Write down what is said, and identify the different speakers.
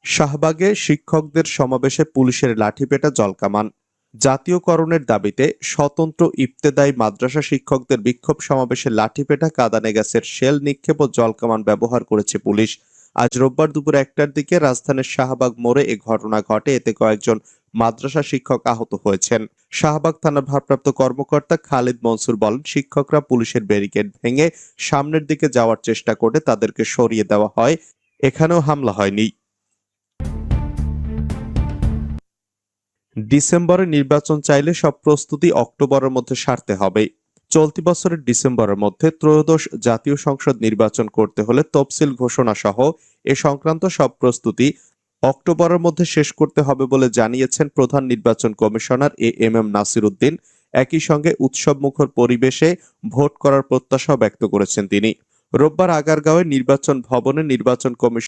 Speaker 1: শাহবাগে শিক্ষকদের সমাবেশে পুলিশের লাঠিপেটা জলকামান। জাতীয়করণের দাবিতে স্বতন্ত্র ইবতেদায়ী মাদ্রাসা শিক্ষকদের বিক্ষোভ সমাবেশে লাঠিপেটা, কাঁদানে গ্যাসের শেল নিক্ষেপ ও জলকামান ব্যবহার করেছে পুলিশ। আজ রোববার দুপুর 1টার দিকে রাজধানীর শাহবাগ মোড়ে এ ঘটনা ঘটে। এতে কয়েকজন মাদ্রাসা শিক্ষক আহত হয়েছেন। শাহবাগ থানার ভারপ্রাপ্ত কর্মকর্তা খালিদ মনসুর বলেন, শিক্ষকরা পুলিশের ব্যারিকেড ভেঙে সামনের দিকে যাওয়ার চেষ্টা করে তাদেরকে সরিয়ে দেওয়া হয়। এখানেও হামলা হয়নি। ডিসেম্বরে নির্বাচন চাইলে সব প্রস্তুতি অক্টোবরের মধ্যে সারতে হবে। চলতি বছরের ডিসেম্বরের মধ্যে ত্রয়োদশ জাতীয় সংসদ নির্বাচন করতে হলে তফসিল ঘোষণা সহ এ সংক্রান্ত সব প্রস্তুতি অক্টোবরের মধ্যে শেষ করতে হবে বলে জানিয়েছেন প্রধান নির্বাচন কমিশনার এম নাসির উদ্দিন। একই সঙ্গে উৎসবমুখর পরিবেশে ভোট করার প্রত্যাশাও ব্যক্ত করেছেন তিনি। রোববার আগারগাঁওয়ে নির্বাচন ভবনে নির্বাচন কমিশন